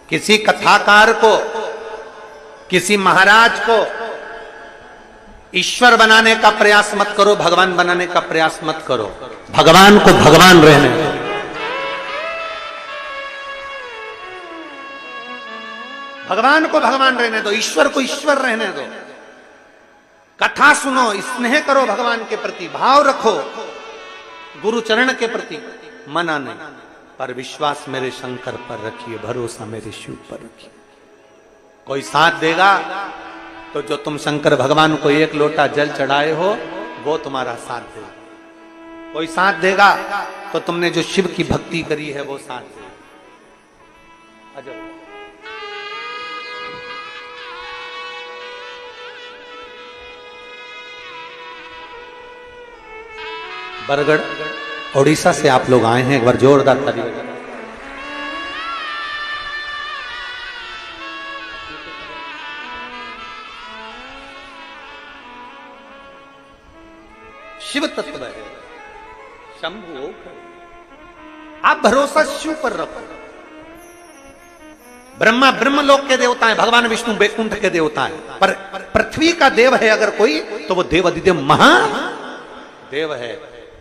किसी कथाकार को, किसी महाराज को ईश्वर बनाने का प्रयास मत करो, भगवान बनाने का प्रयास मत करो। भगवान को भगवान रहने दो। भगवान को भगवान रहने दो, ईश्वर को ईश्वर रहने दो। कथा सुनो, स्नेह करो, भगवान के प्रति भाव रखो, गुरु चरण के प्रति मना नहीं, पर विश्वास मेरे शंकर पर रखिए, भरोसा मेरे शिव पर रखिए। कोई साथ देगा तो जो तुम शंकर भगवान को एक लोटा जल चढ़ाए हो वो तुम्हारा साथ देगा। कोई साथ देगा तो तुमने जो शिव की भक्ति करी है वो साथ देगा। बरगढ़ ओडिशा से आप लोग आए हैं, एक बार जोरदार ताली। शिव तत्व है, शंभु। आप भरोसा शिव पर रखो। ब्रह्मा ब्रह्मलोक के देवता है, भगवान विष्णु वैकुंठ के देवता है, पर पृथ्वी का देव है अगर कोई तो वो देव अधिदेव महादेव है।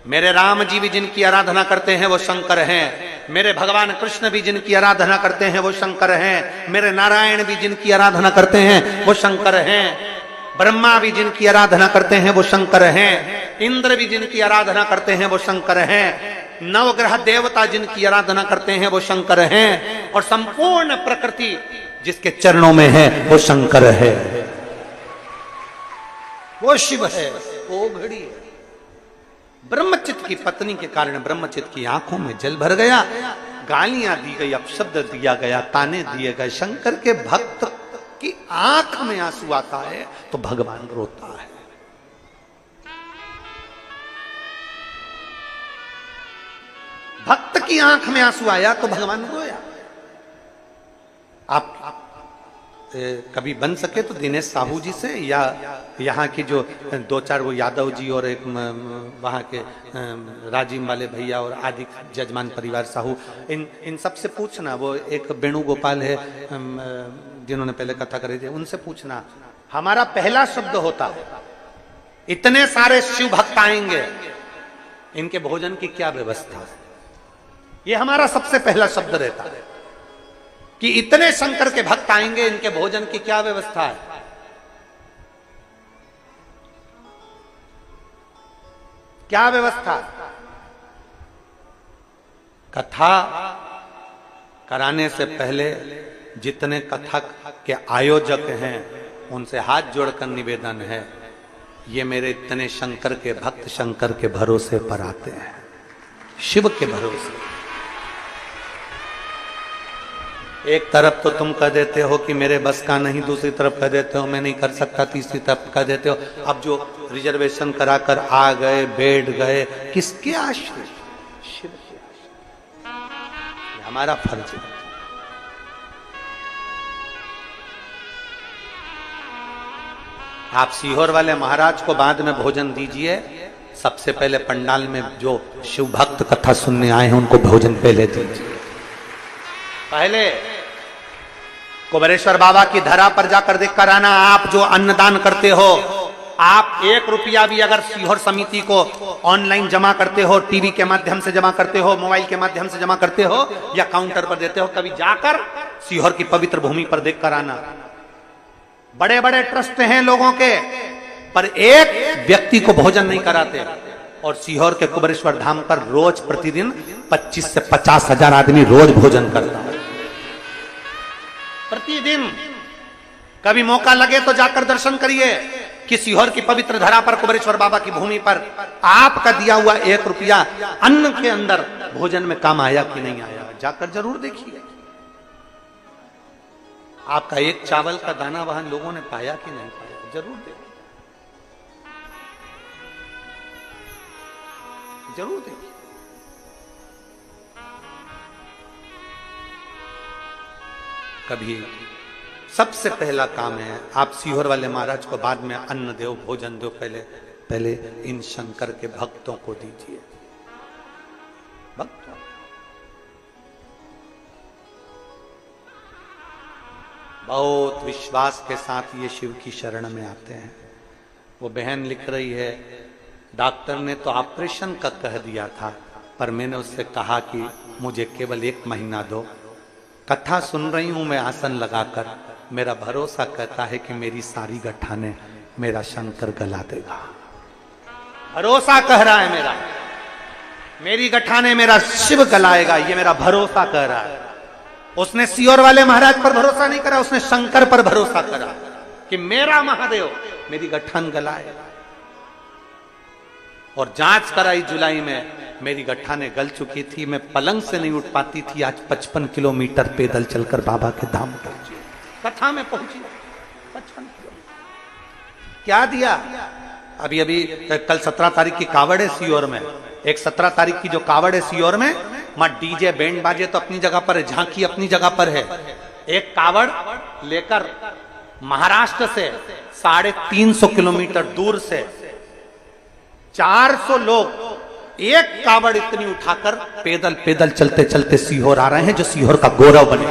मेरे राम जी भी जिनकी आराधना करते हैं वो शंकर हैं, मेरे भगवान कृष्ण भी जिनकी आराधना करते हैं वो शंकर हैं, मेरे नारायण भी जिनकी आराधना करते हैं वो शंकर हैं, ब्रह्मा भी जिनकी आराधना करते हैं वो शंकर हैं, इंद्र भी जिनकी आराधना करते हैं वो शंकर हैं, नवग्रह देवता जिनकी आराधना करते हैं वो शंकर हैं, और संपूर्ण प्रकृति जिसके चरणों में है वो शंकर है, वो शिव है, वो घड़ी है। ब्रह्मचित्त की पत्नी के कारण ब्रह्मचित्त की आंखों में जल भर गया, गालियां दी गई, अपशब्द दिया गया, ताने दिए गए। शंकर के भक्त की आंख में आंसू आता है तो भगवान रोता है। भक्त की आंख में आंसू आया तो भगवान रोया। आप कभी बन सके तो दिनेश साहू जी से, या यहाँ की जो दो चार वो यादव जी और एक वहाँ के राजीव वाले भैया और आदि जजमान परिवार साहू, इन सब से पूछना। वो एक वेणुगोपाल है जिन्होंने पहले कथा करी थी, उनसे पूछना। हमारा पहला शब्द होता है, इतने सारे शिव भक्त आएंगे, इनके भोजन की क्या व्यवस्था है? ये हमारा सबसे पहला शब्द रहता है कि इतने शंकर के भक्त आएंगे, इनके भोजन की क्या व्यवस्था है? क्या व्यवस्था? कथा कराने से पहले जितने कथक के आयोजक हैं उनसे हाथ जोड़कर निवेदन है, ये मेरे इतने शंकर के भक्त शंकर के भरोसे पर आते हैं, शिव के भरोसे। एक तरफ तो तुम कह देते हो कि मेरे बस का नहीं, दूसरी तरफ कह देते हो मैं नहीं कर सकता, तीसरी तरफ कह देते हो। अब जो रिजर्वेशन कराकर आ गए, बैठ गए, किसके आश्रय? शिव के आश्रय। हमारा फर्ज है। आप सीहोर वाले महाराज को बाद में भोजन दीजिए, सबसे पहले पंडाल में जो शिव भक्त कथा सुनने आए हैं उनको भोजन पहले दीजिए। पहले कुबेरेश्वर बाबा की धरा पर जाकर देखकर आना। आप जो अन्नदान करते हो, आप 1 रुपया भी अगर सीहोर समिति को ऑनलाइन जमा करते हो, टीवी के माध्यम से जमा करते हो, मोबाइल के माध्यम से जमा करते हो या काउंटर पर देते हो, कभी जाकर सीहोर की पवित्र भूमि पर देखकर आना। बड़े बड़े ट्रस्ट हैं लोगों के, पर एक व्यक्ति को भोजन नहीं कराते। और सीहोर के कुबेरेश्वर धाम पर रोज प्रतिदिन 25 से 50 हजार आदमी रोज भोजन करता है, प्रतिदिन। कभी मौका लगे तो जाकर दर्शन करिए कि सीहोर की पवित्र धरा पर कुबेरेश्वर बाबा की भूमि पर आपका दिया हुआ 1 रुपया अन्न के अंदर भोजन में काम आया कि नहीं आया, जाकर जरूर देखिए। आपका एक चावल का दाना वहां लोगों ने पाया कि नहीं पाया, जरूर देखिए, जरूर देखिए। कभी सबसे पहला काम है, आप सीहोर वाले महाराज को बाद में अन्न दो, भोजन दो, पहले इन शंकर के भक्तों को दीजिए। भक्तों बहुत विश्वास के साथ ये शिव की शरण में आते हैं। वो बहन लिख रही है, डॉक्टर ने तो ऑपरेशन का कह दिया था, पर मैंने उससे कहा कि मुझे केवल 1 महीना दो। कथा सुन रही हूं मैं आसन लगाकर, मेरा भरोसा कहता है कि मेरी सारी गठाने मेरा शंकर गला देगा। भरोसा कह रहा है मेरा, मेरी गठाने मेरा शिव गलाएगा, ये मेरा भरोसा कह रहा है। उसने सियोर वाले महाराज पर भरोसा नहीं करा, उसने शंकर पर भरोसा करा कि मेरा महादेव मेरी गठान गलाएगा। और जांच कराई जुलाई में, मेरी गठाने गल चुकी थी, मैं पलंग से नहीं उठ पाती थी। आज 55 किलोमीटर पैदल चलकर बाबा के धाम पहुंची, कथा में पहुंची। 55 किलोमीटर क्या दिया। अभी अभी कल 17 तारीख की कावड़ है सीहोर में। एक 17 तारीख की जो कावड़ है सीहोर में, मां डीजे बैंड बाजे तो अपनी जगह पर है, झांकी अपनी जगह पर है। एक कावड़ लेकर महाराष्ट्र से 350 किलोमीटर दूर से 400 लोग एक कावड़ इतनी उठाकर पैदल पैदल चलते चलते सीहोर आ रहे हैं, जो सीहोर का गौरव बने।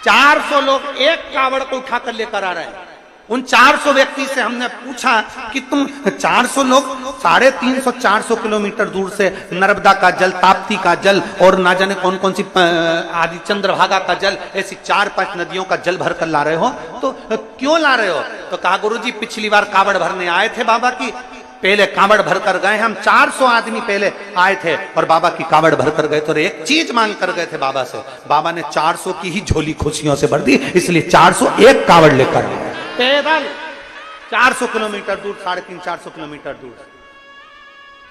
400 लोग एक कावड़ को उठाकर लेकर आ रहे हैं। उन 400 व्यक्ति से हमने पूछा कि तुम 400 लोग 350-400 किलोमीटर दूर से नर्मदा का जल, ताप्ती का जल और ना जाने कौन कौन सी आदि चंद्रभागा का जल, ऐसी 4-5 नदियों का जल भर कर ला रहे हो, तो क्यों ला रहे हो? तो कहा गुरुजी पिछली बार कावड़ भरने आए थे बाबा की, पहले कावड़ भर कर गए, हम 400 आदमी पहले आए थे और बाबा की कावड़ भर कर गए, तो एक चीज मांग कर गए थे बाबा से। बाबा ने 400 की ही झोली खुशियों से भर दी, इसलिए 401 कावड़ लेकर आए पैदल 400 किलोमीटर दूर, 350-400 किलोमीटर दूर।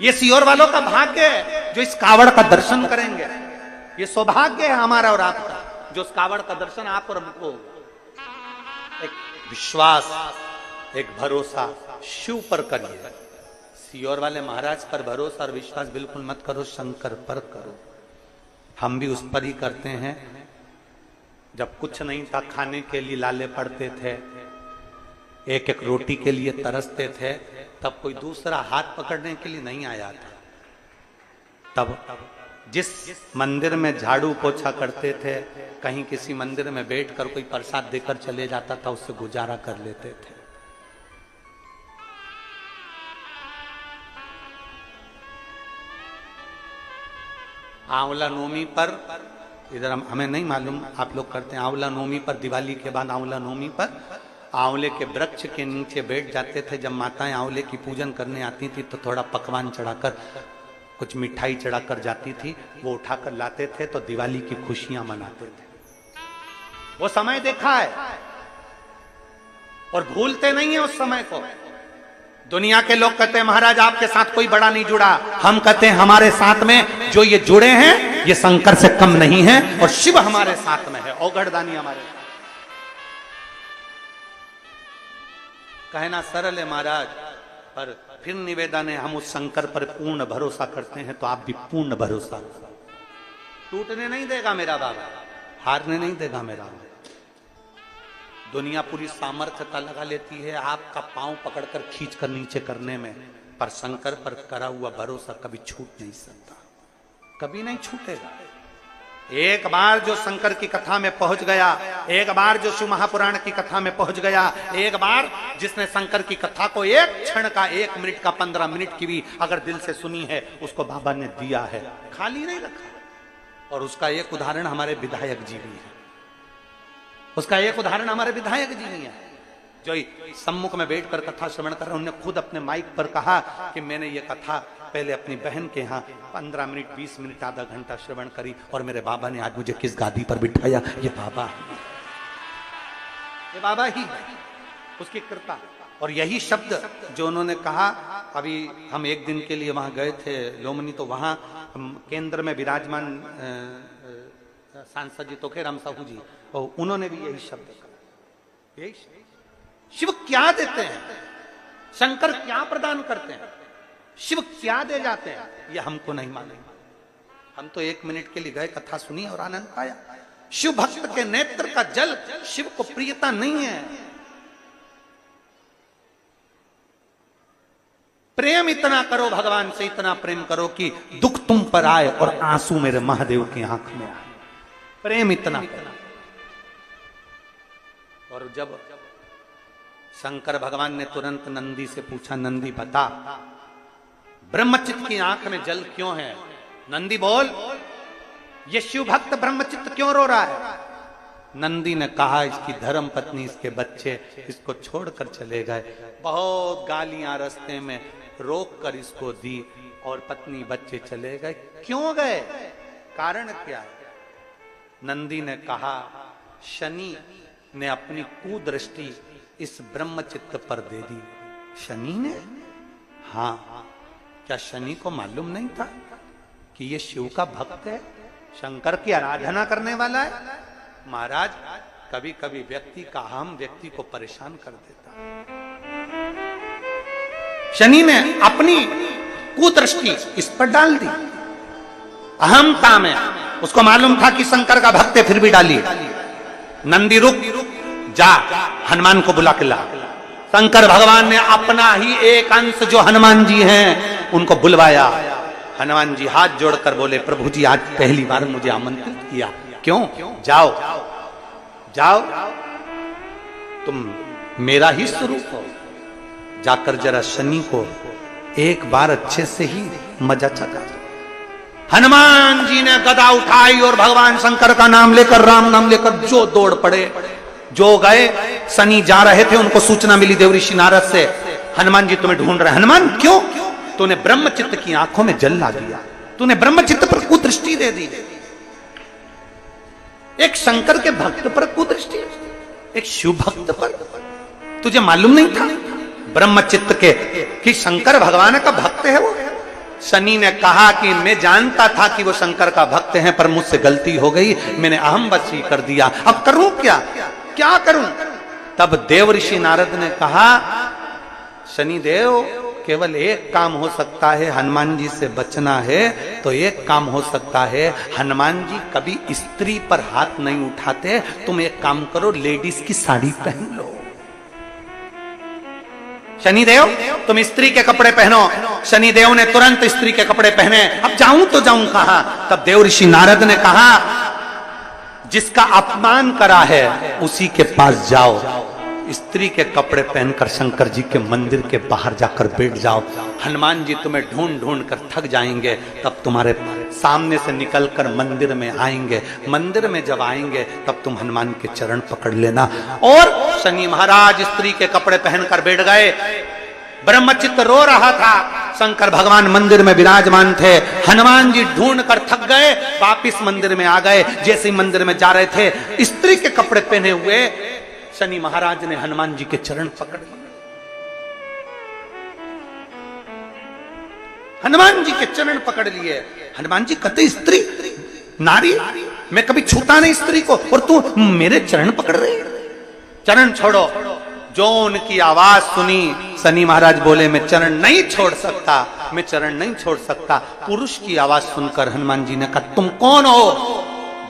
ये सीहोर वालों का भाग्य है जो इस कावड़ का दर्शन करेंगे। ये सौभाग्य है हमारा और आपका, जो उस कावड़ का दर्शन आप और हमको। एक विश्वास, एक भरोसा शिव पर करिए। सीहोर वाले महाराज पर भरोसा और विश्वास बिल्कुल मत करो, शंकर पर करो। हम भी उस पर ही करते हैं। जब कुछ नहीं था, खाने के लिए लाले पड़ते थे, एक एक रोटी के लिए तरसते थे, तब कोई दूसरा हाथ पकड़ने के लिए नहीं आया था। तब जिस मंदिर में झाड़ू पोछा करते थे, कहीं किसी मंदिर में बैठकर कोई प्रसाद देकर चले जाता था, उससे गुजारा कर लेते थे। आंवला नवमी पर, इधर हमें नहीं मालूम, आप लोग करते हैं। आंवला नवमी पर, दिवाली के बाद आंवला नवमी पर आंवले के वृक्ष के नीचे बैठ जाते थे। जब माताएं आंवले की पूजन करने आती थी तो थोड़ा पकवान चढ़ाकर, कुछ मिठाई चढ़ाकर जाती थी, वो उठाकर लाते थे, तो दिवाली की खुशियां मनाते थे। वो समय देखा है और भूलते नहीं है उस समय को। दुनिया के लोग कहते हैं महाराज आपके साथ कोई बड़ा नहीं जुड़ा, हम कहते हैं हमारे साथ में जो ये जुड़े हैं ये शंकर से कम नहीं है, और शिव हमारे साथ में है, औगढ़दानी हमारे। कहना सरल है महाराज, पर फिर निवेदन है, हम उस शंकर पर पूर्ण भरोसा करते हैं, तो आप भी पूर्ण भरोसा। टूटने नहीं देगा मेरा बाबा, हारने नहीं देगा मेरा बाबा। दुनिया पूरी सामर्थ्यता लगा लेती है आपका पांव पकड़कर खींचकर नीचे करने में, पर शंकर पर करा हुआ भरोसा कभी छूट नहीं सकता, कभी नहीं छूटेगा। एक बार जो शंकर की कथा में पहुंच गया, एक बार जो शिव महापुराण की कथा में पहुंच गया, एक बार जिसने शंकर की कथा को एक क्षण का, 1 मिनट का, 15 मिनट की भी अगर दिल से सुनी है, उसको बाबा ने दिया है, खाली नहीं रखा। और उसका एक उदाहरण हमारे विधायक जी भी है, उसका एक उदाहरण हमारे विधायक जी भी है, जो सम्मुख में बैठकर कथा श्रवण कर रहे। उन्होंने खुद अपने माइक पर कहा कि मैंने ये कथा पहले अपनी बहन के यहाँ 15 मिनट, 20 मिनट, आधा घंटा श्रवण करी, और मेरे बाबा ने आज मुझे किस गादी पर बिठाया, ये बाबा ही है, उसकी कृपा। और यही शब्द जो उन्होंने कहा, अभी हम एक दिन के लिए वहां गए थे लोमनी, तो वहां केंद्र में विराजमान सांसद जी तोखेराम साहू जी, और उन्होंने भी यही शब्द कहा। यही शिव क्या देते हैं, शंकर क्या प्रदान करते हैं, शिव क्या दे जाते हैं, ये हमको नहीं मालूम। हम तो 1 मिनट के लिए गए, कथा सुनी और आनंद पाया। शिव भक्त के नेत्र का जल शिव को प्रियता नहीं है। प्रेम इतना करो भगवान से, इतना प्रेम करो कि दुख तुम पर आए और आंसू मेरे महादेव की आंख में आए। प्रेम इतना करो। और जब शंकर भगवान ने तुरंत नंदी से पूछा, नंदी बता ब्रह्मचित्त की आंख में जल क्यों है? नंदी बोल, ये शिव भक्त ब्रह्मचित्त क्यों रो रहा है? नंदी ने कहा, इसकी धर्म पत्नी, इसके बच्चे इसको छोड़कर चले गए। बहुत गालियां रास्ते में रोक कर इसको दी और पत्नी बच्चे चले गए। क्यों गए? कारण क्या है? नंदी ने कहा, शनि ने अपनी कुदृष्टि इस ब्रह्मचित्त पर दे दी। शनि ने? हाँ। क्या शनि को मालूम नहीं था कि ये शिव का भक्त है, शंकर की आराधना करने वाला है? महाराज, कभी कभी व्यक्ति का अहम व्यक्ति को परेशान कर देता। शनि ने अपनी कुदृष्टि इस पर डाल दी, अहमता में। उसको मालूम था कि शंकर का भक्त है, फिर भी डाली। नंदी रुक, जा हनुमान को बुला के ला। शंकर भगवान ने अपना ही एक अंश जो हनुमान जी हैं उनको बुलवाया। हनुमान जी हाथ जोड़कर बोले, प्रभु जी आज पहली बार मुझे आमंत्रित किया, क्यों? जाओ जाओ, तुम मेरा ही स्वरूप हो, जाकर जरा शनि को एक बार अच्छे से ही मजा चखा। हनुमान जी ने गदा उठाई और भगवान शंकर का नाम लेकर, राम नाम लेकर जो दौड़ पड़े। जो गए, शनि जा रहे थे, उनको सूचना मिली देवऋषि नारद से, हनुमान जी तुम्हें ढूंढ रहे हैं। हनुमान, क्यों? तूने ब्रह्मचित्त की आंखों में जल ला दिया, तूने ब्रह्मचित्त पर कुदृष्टि दे दी। एक शंकर के भक्त पर कुदृष्टि, एक शिव भक्त पर। तुझे मालूम नहीं था ब्रह्मचित्त के कि शंकर भगवान का भक्त है वो? शनि ने कहा कि मैं जानता था कि वो शंकर का भक्त है, पर मुझसे गलती हो गई, मैंने अहमवशी कर दिया। अब करूं क्या? क्या करूं? तब देवऋषि नारद ने कहा, शनि देव, केवल एक काम हो सकता है, हनुमान जी से बचना है तो एक काम हो सकता है। हनुमान जी कभी स्त्री पर हाथ नहीं उठाते, तुम एक काम करो, लेडीज की साड़ी पहन लो। शनिदेव, तुम स्त्री के कपड़े पहनो। शनिदेव ने तुरंत स्त्री के कपड़े पहने। अब जाऊं तो जाऊं कहां? तब देवऋषि नारद ने कहा, जिसका अपमान करा है उसी के पास जाओ। स्त्री के कपड़े पहनकर शंकर जी के मंदिर के बाहर जाकर बैठ जाओ। हनुमान जी तुम्हें ढूंढ ढूंढ कर थक जाएंगे, तब तुम्हारे सामने से निकलकर मंदिर में आएंगे। मंदिर में जब आएंगे तब तुम हनुमान के चरण पकड़ लेना। और शनि महाराज स्त्री के कपड़े पहनकर बैठ गए। ब्रह्मचित्त रो रहा था, शंकर भगवान मंदिर में विराजमान थे। हनुमान जी ढूंढ कर थक गए, वापिस मंदिर में आ गए। जैसे ही मंदिर में जा रहे थे, स्त्री के कपड़े पहने हुए शनि महाराज ने हनुमान जी के चरण पकड़ लिए। हनुमान जी के चरण पकड़ लिए। हनुमान जी कहते, स्त्री, नारी, मैं कभी छूता नहीं स्त्री को, और तू मेरे चरण पकड़ रही? चरण छोड़ो। जो उनकी आवाज सुनी, शनि महाराज बोले, मैं चरण नहीं छोड़ सकता, मैं चरण नहीं छोड़ सकता। पुरुष की आवाज सुनकर हनुमान जी ने कहा, तुम कौन हो?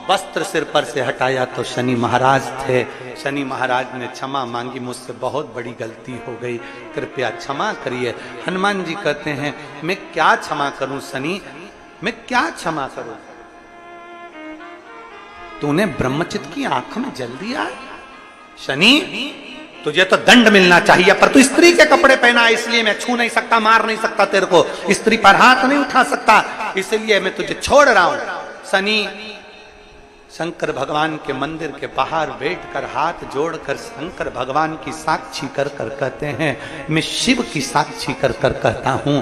वस्त्र सिर पर से हटाया तो शनि महाराज थे। शनि महाराज ने क्षमा मांगी, मुझसे बहुत बड़ी गलती हो गई, कृपया क्षमा करिए। हनुमान जी कहते हैं, मैं क्या क्षमा करूं शनि, मैं क्या क्षमा करूं? तूने ब्रह्मचित्त की आंख में जल दिया शनि, तुझे तो दंड मिलना चाहिए, पर तू स्त्री के कपड़े पहना, इसलिए मैं छू नहीं सकता, मार नहीं सकता तेरे को, स्त्री पर हाथ नहीं उठा सकता, इसलिए मैं तुझे छोड़ रहा हूं। शनि शंकर भगवान के मंदिर के बाहर बैठकर हाथ जोड़कर शंकर भगवान की साक्षी कर कर कहते हैं, मैं शिव की साक्षी कर कर कहता हूं,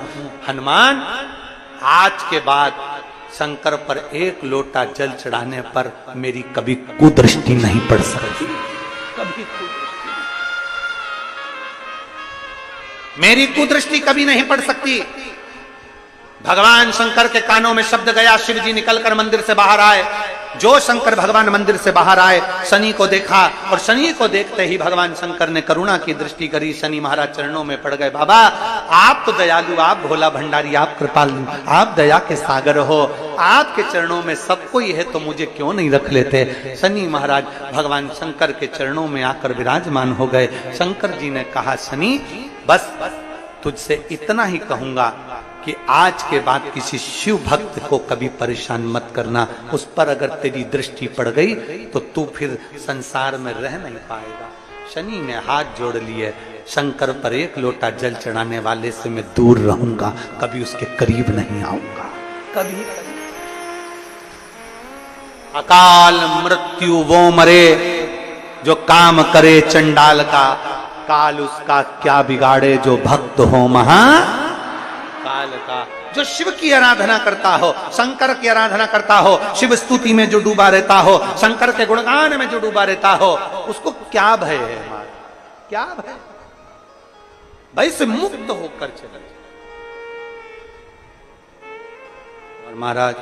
हनुमान, आज के बाद शंकर पर एक लोटा जल चढ़ाने पर मेरी कभी कुदृष्टि नहीं पड़ सकती, कभी कुदृष्टि, मेरी कुदृष्टि कभी नहीं पड़ सकती। भगवान शंकर के कानों में शब्द गया, शिव जी निकलकर मंदिर से बाहर आए। जो शंकर भगवान मंदिर से बाहर आए, शनि को देखा, और शनि को देखते ही भगवान शंकर ने करुणा की दृष्टि करी। शनि महाराज चरणों में पड़ गए, बाबा आप तो दयालु, आप भोला भंडारी, आप कृपालु, आप दया के सागर हो, आपके चरणों में सब कोई है, तो मुझे क्यों नहीं रख लेते? शनि महाराज भगवान शंकर के चरणों में आकर विराजमान हो गए। शंकर जी ने कहा, शनि बस तुझसे इतना ही कहूंगा कि आज के बाद किसी शिव भक्त को कभी परेशान मत करना, उस पर अगर तेरी दृष्टि पड़ गई तो तू फिर संसार में रह नहीं पाएगा। शनि ने हाथ जोड़ लिए, शंकर पर एक लोटा जल चढ़ाने वाले से मैं दूर रहूंगा, कभी उसके करीब नहीं आऊंगा, कभी। अकाल मृत्यु वो मरे जो काम करे चंडाल का, काल उसका क्या बिगाड़े जो भक्त हो महा काल का। जो शिव की आराधना करता हो, शंकर की आराधना करता हो, शिव स्तुति में जो डूबा रहता हो, शंकर के गुणगान में जो डूबा रहता हो, उसको क्या भय है? क्या भय? भय से मुक्त होकर चले। और महाराज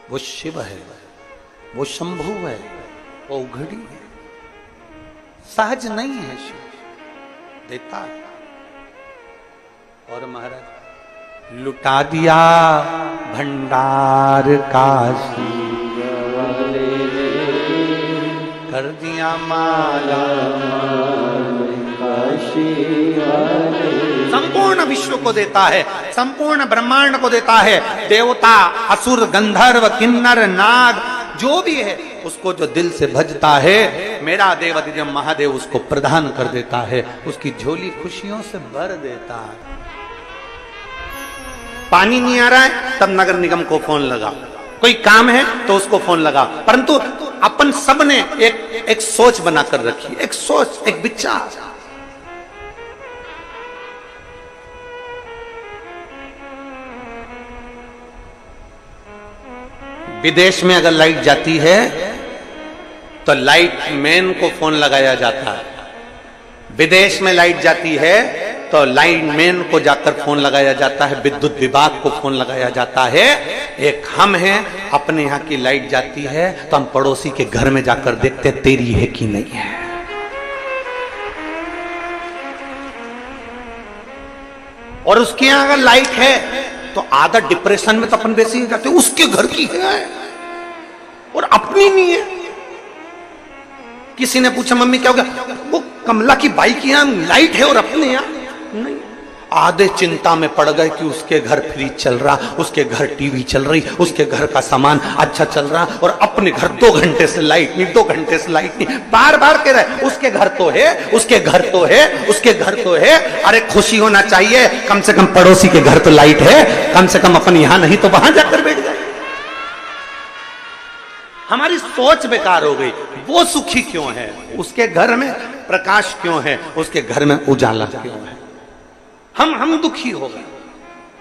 वो शिव है, वो शंभु है, वो उघड़ी है, सहज नहीं है। शिव देता है। और महाराज लुटा दिया भंडार काशी, कर दिया माला काशी, संपूर्ण विश्व को देता है, संपूर्ण ब्रह्मांड को देता है। देवता, असुर, गंधर्व, किन्नर, नाग जो भी है, उसको जो दिल से भजता है, मेरा देवाधिदेव महादेव उसको प्रदान कर देता है, उसकी झोली खुशियों से भर देता है। पानी नहीं आ रहा है तब नगर निगम को फोन लगा, कोई काम है तो उसको फोन लगा, परंतु अपन सब ने एक सोच बनाकर रखी, एक सोच, एक विचार। विदेश में अगर लाइट जाती है तो लाइट मैन को फोन लगाया जाता है, विदेश में लाइट जाती है तो लाइन मैन को जाकर फोन लगाया जाता है, विद्युत विभाग को फोन लगाया जाता है। एक हम हैं, अपने यहाँ की लाइट जाती है तो हम पड़ोसी के घर में जाकर देखते तेरी है कि नहीं है। और उसके यहाँ अगर लाइट है तो आधा डिप्रेशन में तो अपन वैसे ही जाते, उसके घर की है और अपनी नहीं है। किसी ने पूछा मम्मी क्या हो गया, वो कमला की बाई की यहाँ लाइट है और अपने यहाँ नहीं। आधे चिंता में पड़ गए कि उसके घर फ्रिज चल रहा, उसके घर टीवी चल रही, उसके घर का सामान अच्छा चल रहा, और अपने घर 2 घंटे से लाइट नहीं, 2 घंटे से लाइट नहीं। बार बार कह रहे उसके घर तो है, उसके घर तो है, उसके घर तो है। अरे खुशी होना चाहिए, कम से कम पड़ोसी के घर तो लाइट है, कम से कम अपन यहां नहीं तो वहां जाकर बैठ जाए। हमारी सोच बेकार हो गई। वो सुखी क्यों है, उसके घर में प्रकाश क्यों है, उसके घर में उजाला क्यों है, हम दुखी हो गए।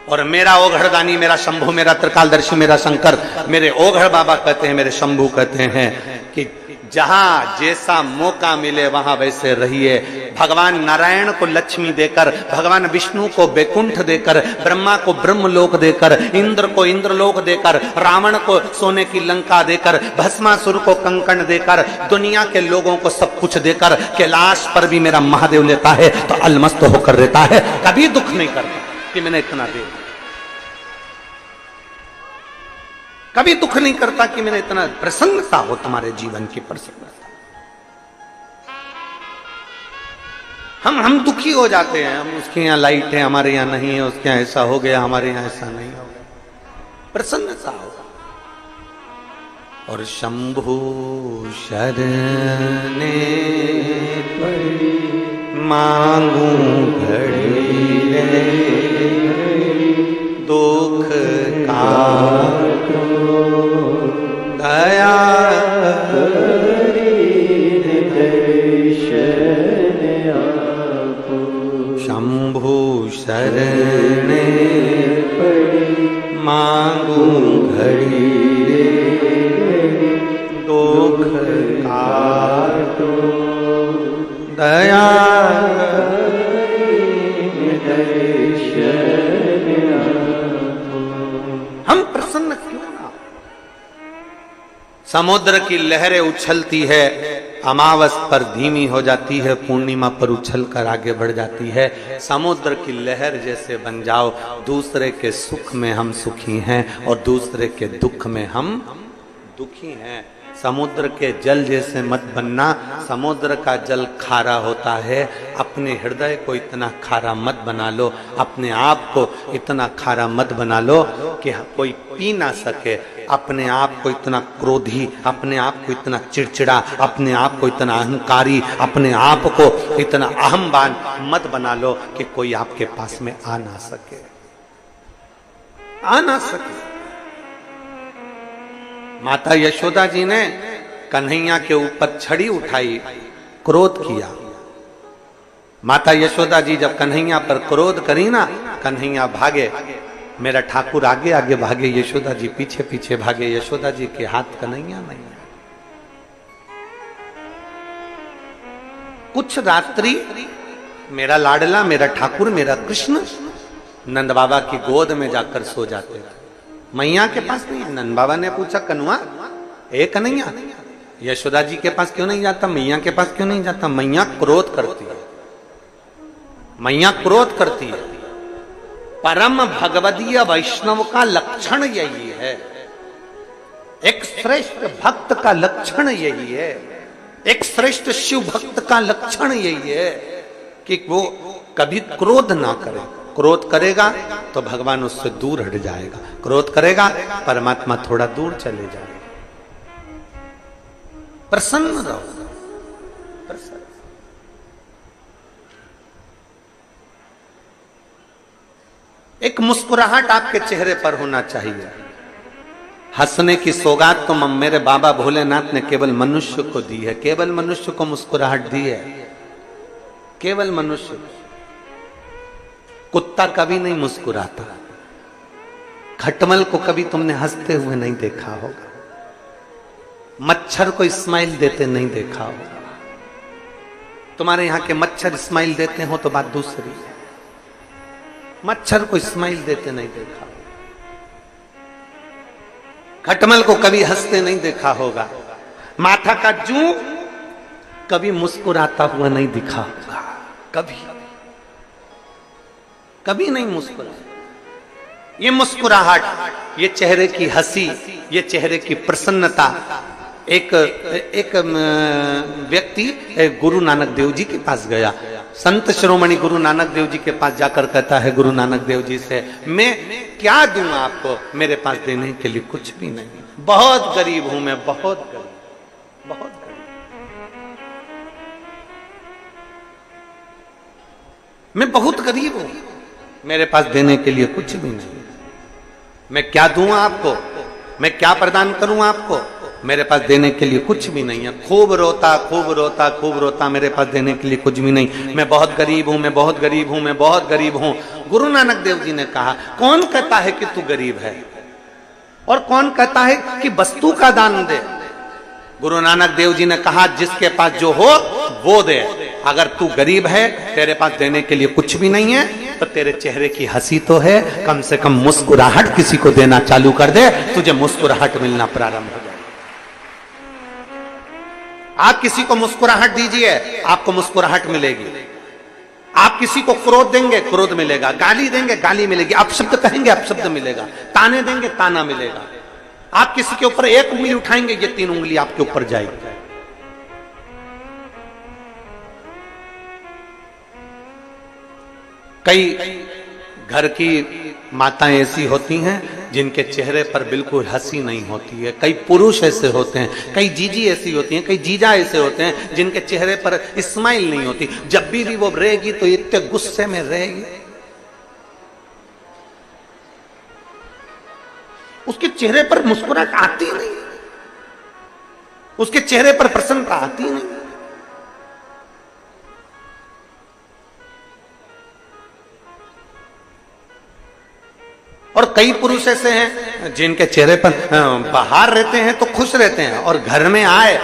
और मेरा ओघड़दानी, मेरा शंभू, मेरा त्रिकालदर्शी, मेरा शंकर, मेरे ओघड़ बाबा कहते हैं, मेरे शंभू कहते हैं कि जहां जैसा मौका मिले वहां वैसे रहिए। भगवान नारायण को लक्ष्मी देकर, भगवान विष्णु को बैकुंठ देकर, ब्रह्मा को ब्रह्मलोक देकर, इंद्र को इंद्रलोक देकर, रावण को सोने की लंका देकर, भस्मासुर को कंकण देकर, दुनिया के लोगों को सब कुछ देकर कैलाश पर भी मेरा महादेव लेता है तो अलमस्त होकर रहता है। कभी दुख नहीं करता कि मैंने इतना दे, कभी दुख नहीं करता कि मैंने इतना। प्रसन्नता हो तुम्हारे जीवन की प्रसन्नता। हम दुखी हो जाते हैं, हम उसके यहाँ लाइट है हमारे यहाँ नहीं है, उसके यहाँ ऐसा हो गया हमारे यहाँ ऐसा नहीं हो गया। प्रसन्नता हो। और शंभु शरणे पड़ी मांगू घड़ी दुख का दया शंभु शरणे मांगू घड़ी दुख काटो दया हम प्रसन्न क्यों ना। समुद्र की लहरें उछलती है, अमावस पर धीमी हो जाती है, पूर्णिमा पर उछल कर आगे बढ़ जाती है। समुद्र की लहर जैसे बन जाओ, दूसरे के सुख में हम सुखी हैं और दूसरे के दुख में हम दुखी हैं। समुद्र के जल जैसे मत बनना, समुद्र का जल खारा होता है। अपने हृदय को इतना खारा मत बना लो, अपने आप को इतना खारा मत बना लो कि कोई पी ना सके। अपने आप को इतना क्रोधी, अपने आप को इतना चिड़चिड़ा, अपने आप को इतना अहंकारी, अपने आप को इतना अहमवान मत बना लो कि कोई आपके पास में आ ना सके, आ ना सके। माता यशोदा जी ने कन्हैया के ऊपर छड़ी उठाई, क्रोध किया। माता यशोदा जी जब कन्हैया पर क्रोध करी ना, कन्हैया भागे, मेरा ठाकुर आगे आगे भागे, यशोदा जी पीछे पीछे भागे। यशोदा जी के हाथ कन्हैया नहीं है। कुछ रात्रि मेरा लाडला, मेरा ठाकुर, मेरा कृष्ण नंद बाबा की गोद में जाकर सो जाते थे। मैया के पास नहीं। नंद बाबा ने पूछा, कन्वा ए कन्हैया, यशोदा जी के पास क्यों नहीं जाता, मैया के पास क्यों नहीं जाता? मैया क्रोध करती है, मैया क्रोध करती है। परम भगवदीय वैष्णव का लक्षण यही है, एक श्रेष्ठ भक्त का लक्षण यही है, एक श्रेष्ठ शिव भक्त का लक्षण यही है कि वो कभी क्रोध ना करे। क्रोध करेगा तो भगवान उससे दूर हट जाएगा, क्रोध करेगा परमात्मा थोड़ा दूर चले जाएगा। प्रसन्न रहो, प्रसन्न। एक मुस्कुराहट आपके चेहरे पर होना चाहिए। हंसने की सौगात तो मेरे बाबा भोलेनाथ ने केवल मनुष्य को दी है, केवल मनुष्य को मुस्कुराहट दी है, केवल मनुष्य। कुत्ता कभी नहीं मुस्कुराता, खटमल को कभी तुमने हंसते हुए नहीं देखा होगा, मच्छर को स्माइल देते नहीं देखा होगा। तुम्हारे यहां के मच्छर स्माइल देते हो तो बात दूसरी है, मच्छर को स्माइल देते नहीं देखा। खटमल को कभी हंसते नहीं देखा होगा, माथा का जू कभी मुस्कुराता हुआ नहीं दिखा होगा, कभी कभी नहीं मुस्कुरा। ये मुस्कुराहट, ये चेहरे की हंसी, ये चेहरे की प्रसन्नता। एक व्यक्ति गुरु नानक देव जी के पास गया, संत शिरोमणि गुरु नानक देव जी के पास जाकर कहता है गुरु नानक देव जी से, मैं क्या दूं आपको, मेरे पास देने के लिए कुछ भी नहीं, बहुत गरीब हूं मैं, बहुत गरीब, बहुत गरीब, मैं बहुत गरीब हूं, मेरे पास देने के लिए कुछ भी नहीं, मैं क्या दूं आपको, मैं क्या प्रदान करूं आपको, मेरे पास देने के लिए कुछ भी नहीं है। खूब रोता, खूब रोता, खूब रोता, मेरे पास देने के लिए कुछ भी नहीं, मैं बहुत गरीब हूं, मैं बहुत गरीब हूं, मैं बहुत गरीब हूं। गुरु नानक देव जी ने कहा, कौन कहता है कि तू गरीब है और कौन कहता है कि वस्तु का दान दे? गुरु नानक देव जी ने कहा, जिसके पास जो हो वो दे। अगर तू गरीब है, तेरे पास देने के लिए कुछ भी नहीं है, तो तेरे चेहरे की हंसी तो है, कम से कम मुस्कुराहट किसी को देना चालू कर दे, तुझे मुस्कुराहट मिलना प्रारंभ हो जाए। आप किसी को मुस्कुराहट दीजिए, आपको मुस्कुराहट मिलेगी। आप किसी को क्रोध देंगे, क्रोध मिलेगा, गाली देंगे, गाली मिलेगी, अपशब्द कहेंगे, अपशब्द मिलेगा, ताने देंगे, ताना मिलेगा। आप किसी के ऊपर एक उंगली उठाएंगे, ये 3 उंगली आपके ऊपर जाएगी। कई घर की माताएं ऐसी होती हैं जिनके चेहरे पर बिल्कुल हंसी नहीं होती है, कई पुरुष ऐसे होते हैं, कई जीजी ऐसी होती हैं, कई जीजा ऐसे होते हैं जिनके चेहरे पर स्माइल नहीं होती। जब भी वो रहेगी तो इतने गुस्से में रहेगी, उसके चेहरे पर मुस्कुराहट आती नहीं, उसके चेहरे पर प्रसन्नता आती नहीं। और कई पुरुष ऐसे हैं जिनके चेहरे पर बाहर रहते हैं तो खुश रहते हैं और घर में आए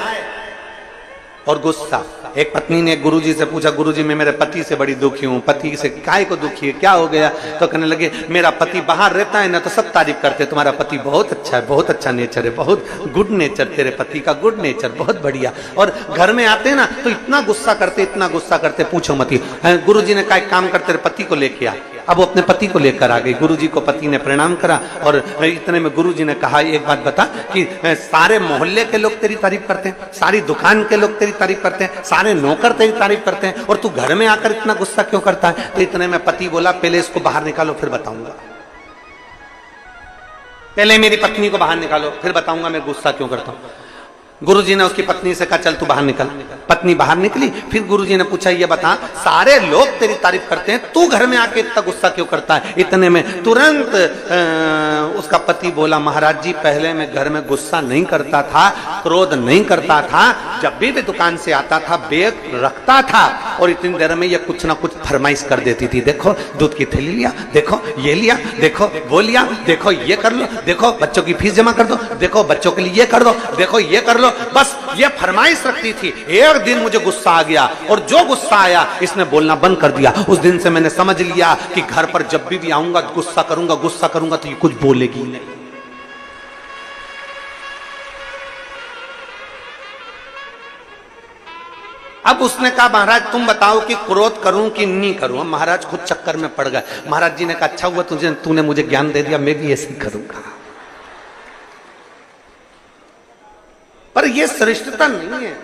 और गुस्सा। एक पत्नी ने गुरुजी से पूछा, गुरुजी मैं मेरे पति से बड़ी दुखी हूँ। पति से काय को दुखी है, क्या हो गया? तो कहने लगे, मेरा पति बाहर रहता है ना तो सब तारीफ करते, तुम्हारा पति बहुत अच्छा है, बहुत अच्छा नेचर है, बहुत गुड नेचर, तेरे पति का गुड नेचर बहुत बढ़िया। और घर में आते हैं ना तो इतना गुस्सा करते, इतना गुस्सा करते, पूछो मत ही। गुरुजी ने कहा, काम कर, तेरे पति को लेके आ। अब वो अपने पति को लेकर आ गई। गुरुजी को पति ने प्रणाम करा और इतने में गुरुजी ने कहा, एक बात बता कि सारे मोहल्ले के लोग तेरी तारीफ करते हैं, सारी दुकान के लोग तेरी तारीफ करते हैं, सारे नौकर तेरी तारीफ करते हैं, और तू घर में आकर इतना गुस्सा क्यों करता है? तो इतने में पति बोला, पहले इसको बाहर निकालो फिर बताऊंगा। पहले मेरी पत्नी को बाहर निकालो, फिर बताऊंगा मैं गुस्सा क्यों करता हूं। गुरुजी ने उसकी पत्नी से कहा चल तू बाहर निकल। पत्नी बाहर निकली। फिर गुरुजी ने पूछा ये बता, सारे लोग तेरी तारीफ करते हैं, तू घर में आके इतना गुस्सा क्यों करता है? इतने में तुरंत उसका पति बोला महाराज जी पहले मैं घर में गुस्सा नहीं करता था, क्रोध नहीं करता था, जब भी दुकान से आता था बैग रखता था और इतनी देर में ये कुछ ना कुछ फरमाइश कर देती थी, देखो दूध की थैली लिया, देखो ये लिया, देखो वो लिया, देखो ये कर लो, देखो बच्चों की फीस जमा कर दो, देखो बच्चों के लिए ये कर दो, देखो ये कर लो, बस ये फरमाइश रखती थी। एक दिन मुझे गुस्सा आ गया और जो गुस्सा आया इसने बोलना बंद कर दिया। उस दिन से मैंने समझ लिया कि घर पर जब भी आऊंगा गुस्सा करूंगा तो ये कुछ बोलेगी नहीं। अब उसने कहा महाराज तुम बताओ कि क्रोध करूं कि नहीं करूं। महाराज खुद चक्कर में पड़ गए। महाराज जी ने कहा अच्छा हुआ तूने मुझे ज्ञान दे दिया, मैं भी ऐसे ही करूंगा। पर यह श्रेष्ठता नहीं है,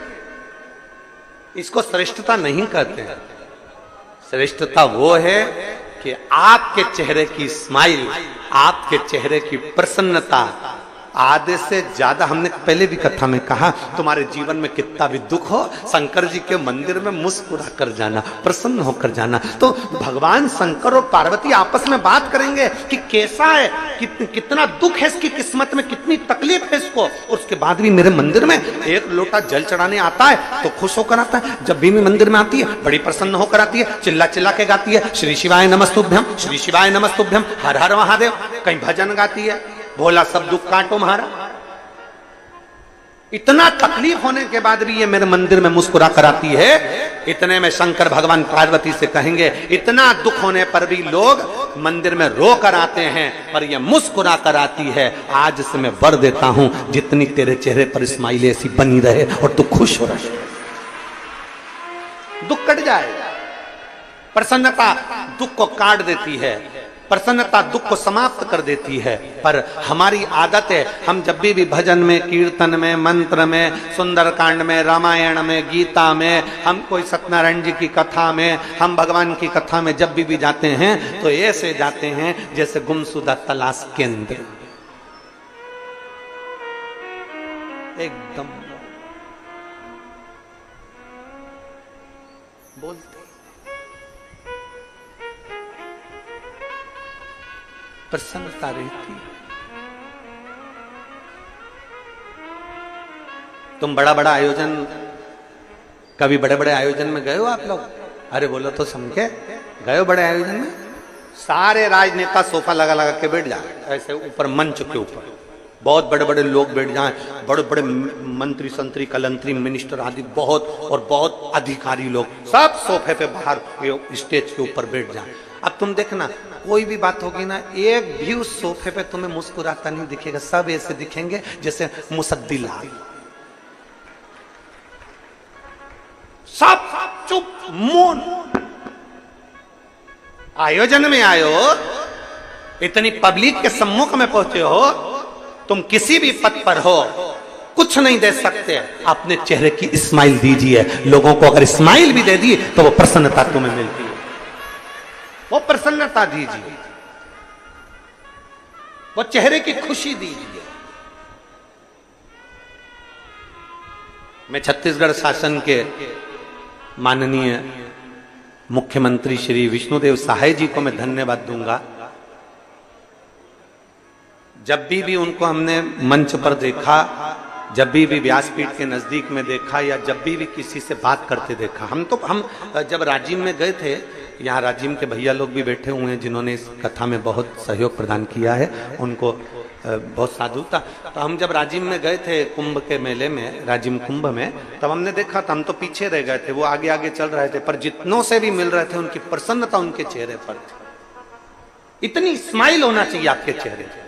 इसको श्रेष्ठता नहीं कहते हैं। श्रेष्ठता वो है कि आपके चेहरे की स्माइल, आपके चेहरे की प्रसन्नता आधे से ज्यादा, हमने पहले भी कथा में कहा, तुम्हारे जीवन में कितना भी दुख हो शंकर जी के मंदिर में मुस्कुरा कर जाना, प्रसन्न होकर जाना। तो भगवान शंकर और पार्वती आपस में बात करेंगे कि कैसा है, कितना दुख है इसकी किस्मत में, कितनी तकलीफ है इसको, और उसके बाद भी मेरे मंदिर में एक लोटा जल चढ़ाने आता है तो खुश होकर आता है। जब भी मैं मंदिर में आती है बड़ी प्रसन्न होकर आती है, चिल्ला चिल्ला के गाती है श्री शिवाय नमस्तुभ्यम, श्री शिवाय नमस्तुभ्यम, हर हर महादेव, कहीं भजन गाती है, भोला सब दुख काटो महारा। इतना तकलीफ होने के बाद भी ये मेरे मंदिर में मुस्कुरा कर आती है। इतने में शंकर भगवान पार्वती से कहेंगे इतना दुख होने पर भी लोग मंदिर में रो कर आते हैं पर ये मुस्कुरा कर आती है। आज से मैं वर देता हूं जितनी तेरे चेहरे पर स्माइल ऐसी बनी रहे और तू खुश हो रहे, दुख कट जाए। प्रसन्नता दुख को काट देती है, प्रसन्नता दुख को समाप्त कर देती है। पर हमारी आदत है हम जब भी भजन में, कीर्तन में, मंत्र में, सुंदरकांड में, रामायण में, गीता में, हम कोई सत्यनारायण जी की कथा में, हम भगवान की कथा में जब भी जाते हैं तो ऐसे जाते हैं जैसे गुमशुदा तलाश केंद्र, एकदम बोलते प्रसन्नता रहती। तुम बड़ा बड़ा आयोजन, कभी बड़े बड़े आयोजन में गए हो आप लोग? अरे बोलो तो समझे, गए हो बड़े आयोजन में? सारे राजनेता सोफा लगा लगा के बैठ जाए ऐसे ऊपर मंच के ऊपर, बहुत बड़े बड़े लोग बैठ जाएं, बड़े बड़े मंत्री संतरी कलंतरी मिनिस्टर आदि बहुत और बहुत अधिकारी लोग सब सोफे पे बाहर स्टेज के ऊपर बैठ जाएं। अब तुम देखना कोई भी बात होगी ना, एक भी उस सोफे पे तुम्हें मुस्कुराता नहीं दिखेगा, सब ऐसे दिखेंगे जैसे मुसद्दी लाल, सब चुप मौन। आयोजन में आए हो, इतनी पब्लिक के सम्मुख में पहुंचे हो, तुम किसी भी पद पर हो, कुछ नहीं दे सकते, अपने चेहरे की स्माइल दीजिए। लोगों को अगर स्माइल भी दे दी तो वो प्रसन्नता तुम्हें मिलती है, वो प्रसन्नता दीजिए, वो चेहरे की खुशी दीजिए। मैं छत्तीसगढ़ शासन के माननीय मुख्यमंत्री श्री विष्णुदेव साय जी को मैं धन्यवाद दूंगा। जब भी उनको हमने मंच पर देखा, जब भी व्यासपीठ के नजदीक में देखा, या जब भी किसी से बात करते देखा, हम जब राजिम में गए थे, यहाँ राजिम के भैया लोग भी बैठे हुए हैं जिन्होंने इस कथा में बहुत सहयोग प्रदान किया है, उनको बहुत साधुता। तो हम जब राजिम में गए थे कुंभ के मेले में, राजिम कुंभ में, तब हमने देखा था, हम तो पीछे रह गए थे, वो आगे आगे चल रहे थे, पर जितनों से भी मिल रहे थे उनकी प्रसन्नता उनके चेहरे पर थी। इतनी स्माइल होना चाहिए आपके चेहरे पर।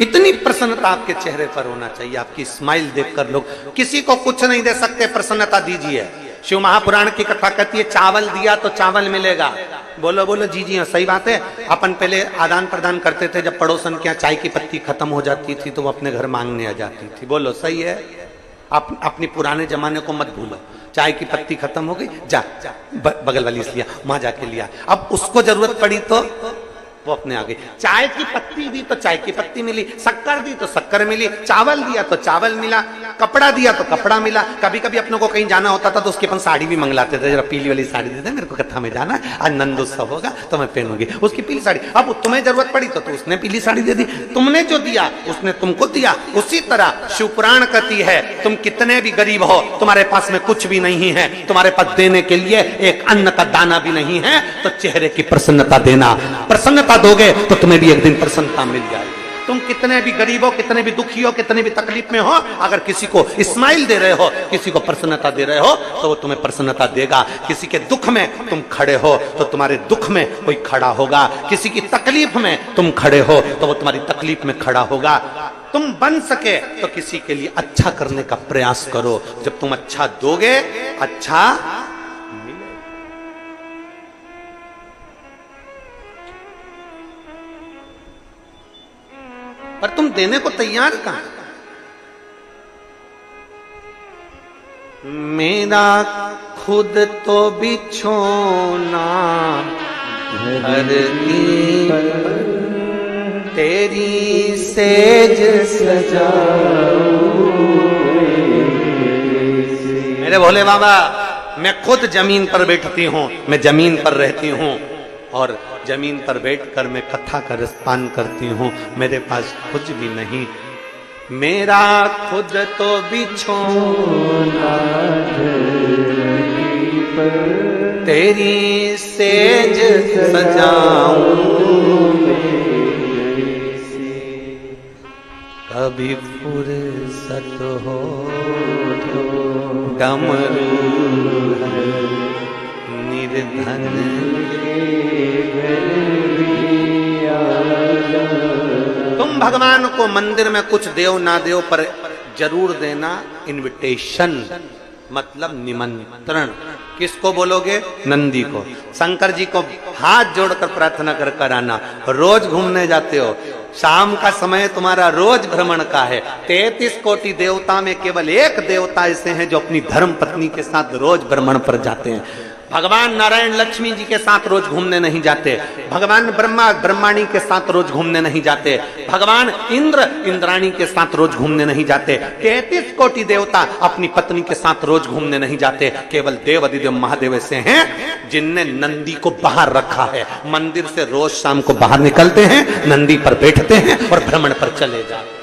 इतनी प्रसन्नता आपके चेहरे पर होना चाहिए, आपकी स्माइल देखकर लोग, किसी को कुछ नहीं दे सकते, प्रसन्नता दीजिए। शिव महापुराण की कथा कहती है चावल दिया तो चावल मिलेगा। बोलो बोलो जी जी हाँ, सही बात है। अपन पहले आदान प्रदान करते थे, जब पड़ोसन के यहाँ चाय की पत्ती खत्म हो जाती थी तो वो अपने घर मांगने आ जाती थी। बोलो सही है, अपनी पुराने जमाने को मत भूलो। चाय की पत्ती खत्म हो गई, जा बगल वाली से लिया, वहां जाके लिया। अब उसको जरूरत पड़ी तो वो अपने आ गई। चाय की पत्ती दी तो चाय की पत्ती मिली, शक्कर दी तो शक्कर मिली, चावल दिया तो चावल मिला, कपड़ा दिया तो कपड़ा मिला। कभी कभी अपनों को कहीं जाना होता था तो उसके अपन साड़ी भी मंगलाते थे, जरा पीली वाली साड़ी दे दे, मेरे को कथा में जाना है, आज नंदोत्सव होगा तो मैं पहनूंगी उसकी पीली साड़ी। अब तुम्हें जरूरत पड़ी तो उसने पीली साड़ी दे दी, तुमने जो दिया उसने तुमको दिया। उसी तरह शिवपुराण कहती है तुम कितने भी गरीब हो, तुम्हारे पास में कुछ भी नहीं है, तुम्हारे पास देने के लिए एक अन्न का दाना भी नहीं है, तो चेहरे की प्रसन्नता देना। प्रसन्नता दोगे तो तुम्हें भी एक दिन प्रसन्नता मिल जाएगी। तुम कितने भी गरीब हो, कितने भी दुखी हो, कितने भी तकलीफ में हो, अगर किसी को स्माइल दे रहे हो, किसी को प्रसन्नता दे रहे हो, तो वो तुम्हें प्रसन्नता देगा। किसी के दुख में तुम खड़े हो तो तुम्हारे दुख में कोई खड़ा होगा, किसी की तकलीफ में तुम खड़े हो तो वो तुम्हारी तकलीफ में खड़ा होगा। तुम बन सके तो किसी के लिए अच्छा करने का प्रयास करो। जब तुम अच्छा दोगे, अच्छा पर तुम देने को तैयार कहां? मेरा खुद तो बिछोना धरती तेरी सेज सजाऊं। मेरे भोले बाबा, मैं खुद जमीन पर बैठती हूँ, मैं जमीन पर रहती हूँ और जमीन पर बैठकर मैं कथा का रसपान करती हूँ। मेरे पास कुछ भी नहीं, मेरा खुद तो बिछोना तेरी सेज सजाऊं। कभी फुर्सत हो तो डमरू निर्धन तुम भगवान को मंदिर में कुछ देव ना देव पर जरूर देना इनविटेशन, मतलब निमंत्रण। किसको बोलोगे? नंदी को। शंकर जी को हाथ जोड़कर प्रार्थना कर कर आना। रोज घूमने जाते हो, शाम का समय तुम्हारा रोज भ्रमण का है। 33 कोटि देवता में केवल एक देवता ऐसे हैं जो अपनी धर्म पत्नी के साथ रोज भ्रमण पर जाते हैं। भगवान नारायण लक्ष्मी जी के साथ रोज घूमने नहीं जाते, भगवान ब्रह्मा ब्रह्माणी के साथ रोज घूमने नहीं जाते, भगवान इंद्र इंद्राणी के साथ रोज घूमने नहीं जाते। 33 कोटि देवता अपनी पत्नी के साथ रोज घूमने नहीं जाते। केवल देव अधिदेव महादेव ऐसे हैं जिनने नंदी को बाहर रखा है। मंदिर से रोज शाम को बाहर निकलते हैं, नंदी पर बैठते हैं और भ्रमण पर चले जाते।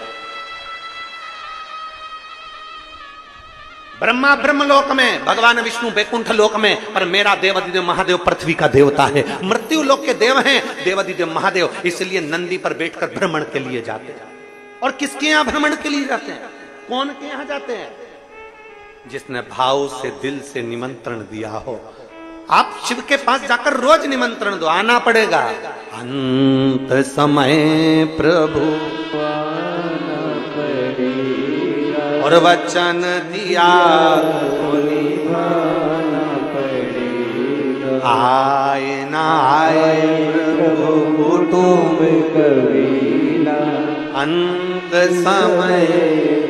ब्रह्मा ब्रह्मलोक में, भगवान विष्णु बैकुंठ लोक में, पर मेरा देवादिदेव महादेव पृथ्वी का देवता है। मृत्यु लोक के देव हैं देवादिदेव महादेव, इसलिए नंदी पर बैठकर भ्रमण के लिए जाते हैं। और किसके यहां भ्रमण के लिए जाते हैं? कौन के यहां जाते हैं? जिसने भाव से दिल से निमंत्रण दिया हो। आप शिव के पास जाकर रोज निमंत्रण दो, आना पड़ेगा। अंत समय प्रभु और वचन दिया आए ना आए प्रभु कुटुंब कबीला। अंत समय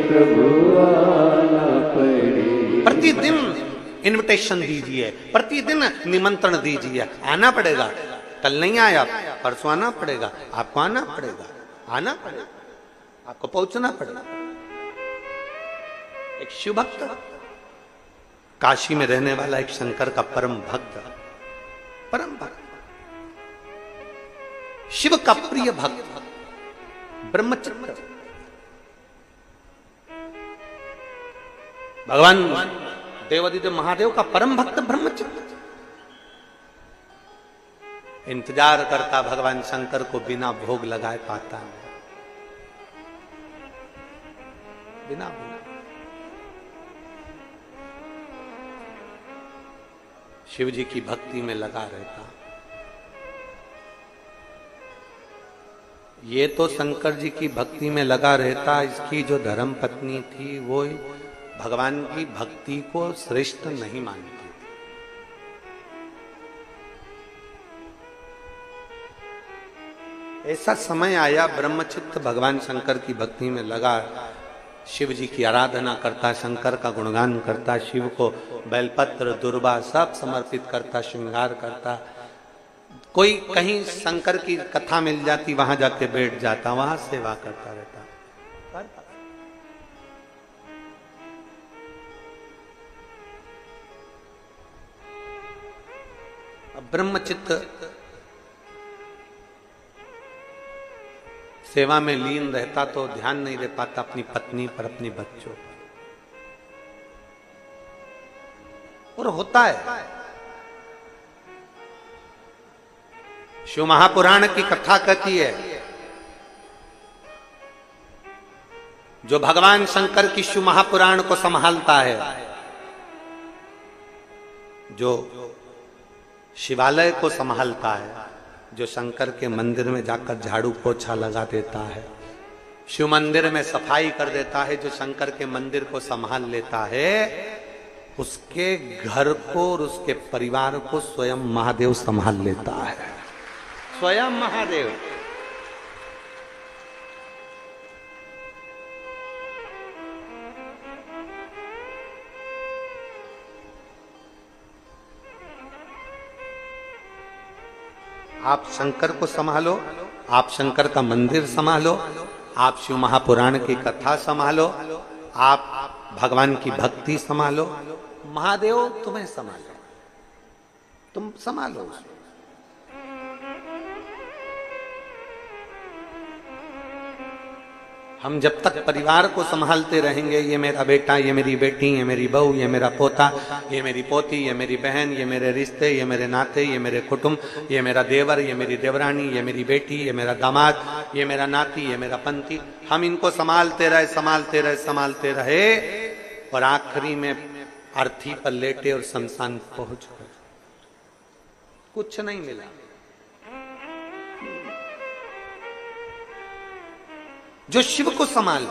प्रभु आना पड़ेगा। प्रतिदिन इनविटेशन दीजिए, प्रतिदिन निमंत्रण दीजिए। आना पड़ेगा। कल नहीं आया, परसों आना पड़ेगा। आपको आना पड़ेगा, आना पड़ेगा, आपको पहुंचना पड़ेगा। एक शिव भक्त, काशी में रहने वाला एक शंकर का परम भक्त, शिव का प्रिय भक्त, ब्रह्मचित्र, भगवान देवादिदेव महादेव का परम भक्त ब्रह्मचित्र इंतजार करता भगवान शंकर को बिना भोग लगाए पाता नहीं। बिना भोग शिव जी की भक्ति में लगा रहता। ये तो शंकर जी की भक्ति में लगा रहता, इसकी जो धर्म पत्नी थी वो भगवान की भक्ति को श्रेष्ठ नहीं मानती। ऐसा समय आया, ब्रह्मचित्त भगवान शंकर की भक्ति में लगा। शिव जी की आराधना करता, शंकर का गुणगान करता, शिव को बेलपत्र दुर्बा सब समर्पित करता, श्रृंगार करता। कोई कहीं शंकर की कथा मिल जाती, वहां जाके बैठ जाता, वहां सेवा करता रहता। अब ब्रह्मचित्त सेवा में लीन रहता तो ध्यान नहीं दे पाता अपनी पत्नी पर, अपनी बच्चों पर। और होता है। शिव महापुराण की कथा कहती है, जो भगवान शंकर की शिव महापुराण को संभालता है, जो शिवालय को संभालता है, जो शंकर के मंदिर में जाकर झाड़ू पोछा लगा देता है, शिव मंदिर में सफाई कर देता है, जो शंकर के मंदिर को संभाल लेता है, उसके घर को और उसके परिवार को स्वयं महादेव संभाल लेता है। स्वयं महादेव। आप शंकर को संभालो, आप शंकर का मंदिर संभालो, आप शिव महापुराण की कथा संभालो, आप भगवान की भक्ति संभालो, महादेव तुम्हें संभालो, तुम संभालो। हम जब तक परिवार को संभालते रहेंगे, ये मेरा बेटा, ये मेरी बेटी, ये मेरी बहू, ये मेरा पोता, ये मेरी पोती, ये मेरी बहन, ये मेरे रिश्ते, ये मेरे नाते, ये मेरे कुटुंब, ये मेरा देवर, ये मेरी देवरानी, ये मेरी बेटी, ये मेरा दामाद, ये मेरा नाती, ये मेरा पंती, हम इनको संभालते रहे, संभालते रहे, संभालते रहे, और आखिरी में अर्थी पर लेटे और शमशान पहुंच गए, कुछ नहीं मिला। जो शिव को संभाल,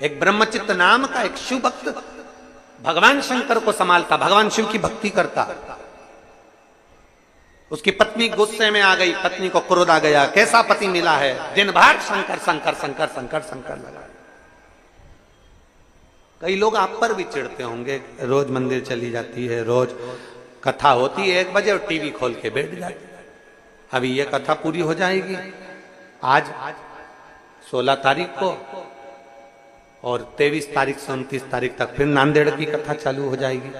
एक ब्रह्मचित्त नाम का एक शिव भक्त भगवान शंकर को संभालता, भगवान शिव की भक्ति करता। उसकी पत्नी गुस्से में आ गई, पत्नी को क्रोध आ गया, कैसा पति मिला है, दिन भर शंकर शंकर शंकर शंकर शंकर लगा। कई लोग आप पर भी चिढ़ते होंगे, रोज मंदिर चली जाती है, रोज कथा होती है 1 बजे और टीवी खोल के बैठ जाती है। अभी ये कथा पूरी हो जाएगी आज 16 तारीख को, और 23 तारीख से 29 तारीख तक फिर नांदेड़ की कथा चालू हो जाएगी।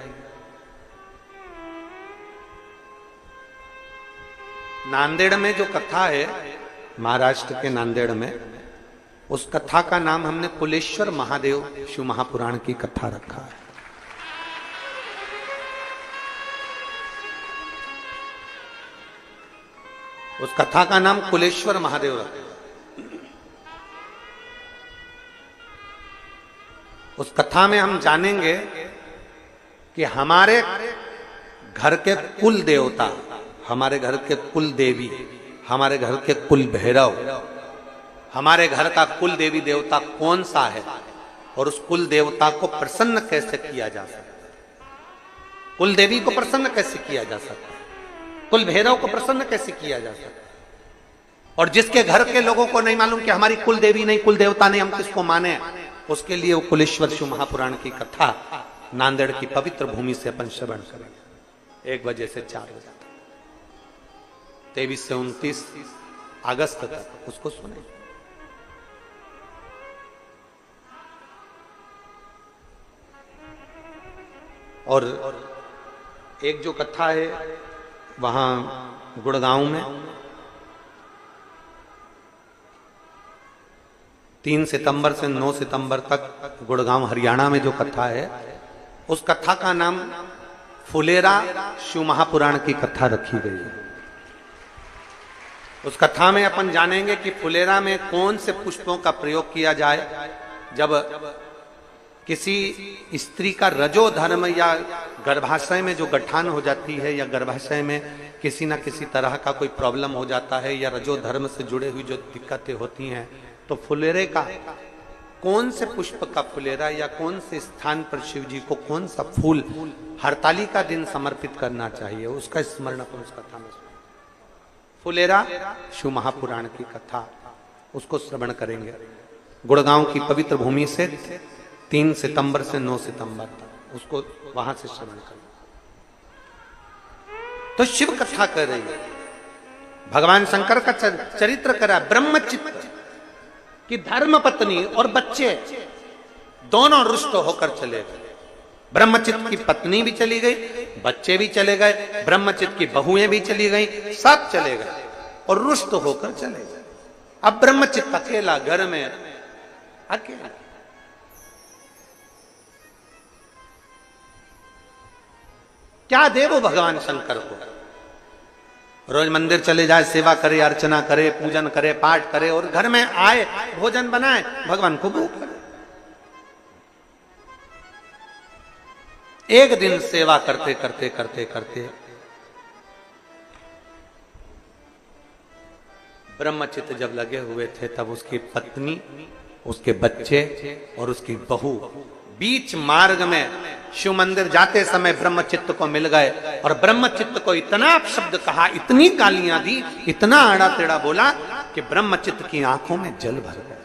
नांदेड़ में जो कथा है, महाराष्ट्र के नांदेड़ में, उस कथा का नाम हमने कुलेश्वर महादेव शिव महापुराण की कथा रखा है। उस कथा का नाम कुलेश्वर महादेव रखा। उस कथा में हम जानेंगे कि हमारे घर के कुल देवता, हमारे घर के कुल देवी, हमारे घर के कुल भैरव, हमारे घर का कुल देवी देवता कौन सा है, और उस कुल देवता को प्रसन्न कैसे किया जा सकता है, कुल देवी को प्रसन्न कैसे किया जा सकता है, कुल भैरव को प्रसन्न कैसे किया जा सकता है। और जिसके घर के लोगों को नहीं मालूम कि हमारी कुल देवी नहीं, कुल देवता नहीं, हम किसको माने, उसके लिए वो कुलेश्वर शिव महापुराण की कथा नांदेड़ की पवित्र भूमि से अपन श्रवण करेंगे 1 बजे से 4 बजे तक, 23 से 29 अगस्त तक उसको सुने। और एक जो कथा है वहां गुड़गांव में 3 सितंबर से 9 सितंबर तक गुड़गांव हरियाणा में जो कथा है, उस कथा का नाम फुलेरा शिव महापुराण की कथा रखी गई है। उस कथा में अपन जानेंगे कि फुलेरा में कौन से पुष्पों का प्रयोग किया जाए जब किसी स्त्री का रजो धर्म या गर्भाशय में जो गठान हो जाती है, या गर्भाशय में किसी न किसी तरह का कोई प्रॉब्लम हो जाता है, या रजो धर्म से जुड़े हुई जो दिक्कतें होती हैं, तो फुलेरे का कौन से पुष्प का फुलेरा या कौन से स्थान पर शिव जी को कौन सा फूल हरताली का दिन समर्पित करना चाहिए, उसका स्मरण अपन उस कथा में फुलेरा शिव महापुराण की कथा, उसको श्रवण करेंगे। गुड़गांव की पवित्र भूमि से 3 सितंबर से 9 सितंबर तक उसको वहां से श्रवण कर। तो शिव कथा कर रही है, भगवान शंकर का चरित्र करा। ब्रह्मचित्त की धर्म पत्नी और बच्चे दोनों रुष्ट होकर चले गए। ब्रह्मचित्त की पत्नी भी चली गई, बच्चे भी चले गए, ब्रह्मचित्त की बहुएं भी चली गई, सब चले गए और रुष्ट होकर चले गए। अब ब्रह्मचित्त अकेला घर में, अकेला। क्या दे वो भगवान शंकर को? रोज मंदिर चले जाए, सेवा करे, अर्चना करे, पूजन करे, पाठ करे और घर में आए, भोजन बनाए, भगवान को भोग करे। एक दिन सेवा करते करते करते करते ब्रह्मचित्त जब लगे हुए थे, तब उसकी पत्नी, उसके बच्चे और उसकी बहू बीच मार्ग में शिव मंदिर जाते समय ब्रह्मचित्त को मिल गए और ब्रह्मचित्त को इतना अपशब्द कहा, इतनी गालियां दी, इतना आड़ा टेढ़ा बोला कि ब्रह्मचित्त की आंखों में जल भर गया।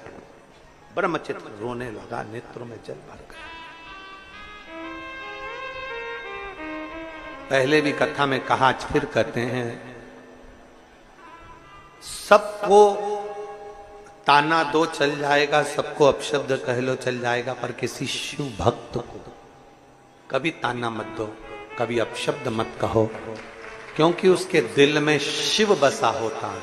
ब्रह्मचित्त रोने लगा, नेत्रों में जल भर गया। पहले भी कथा में कहा, आज फिर कहते हैं, सबको ताना दो चल जाएगा, सबको अपशब्द कह लो चल जाएगा, पर किसी शिव भक्त को कभी ताना मत दो, कभी अपशब्द मत कहो, क्योंकि उसके दिल में शिव बसा होता है,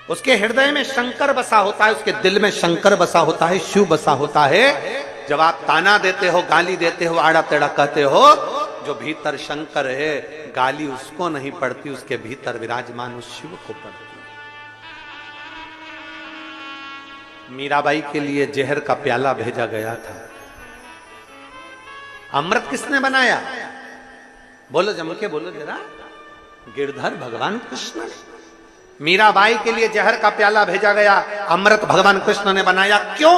उसके हृदय में शंकर बसा होता है, उसके दिल में शंकर बसा होता है, शिव बसा होता है। जब आप ताना देते हो, गाली देते हो, आड़ा टेढ़ा कहते हो, जो भीतर शंकर है, गाली उसको नहीं पड़ती, उसके भीतर विराजमान उस शिव को पड़ती। मीराबाई के लिए जहर का प्याला भेजा गया था। अमृत किसने बनाया? बोलो जम के बोलो जरा। गिरधर भगवान कृष्ण। मीराबाई के लिए जहर का प्याला भेजा गया, अमृत भगवान कृष्ण ने बनाया। क्यों?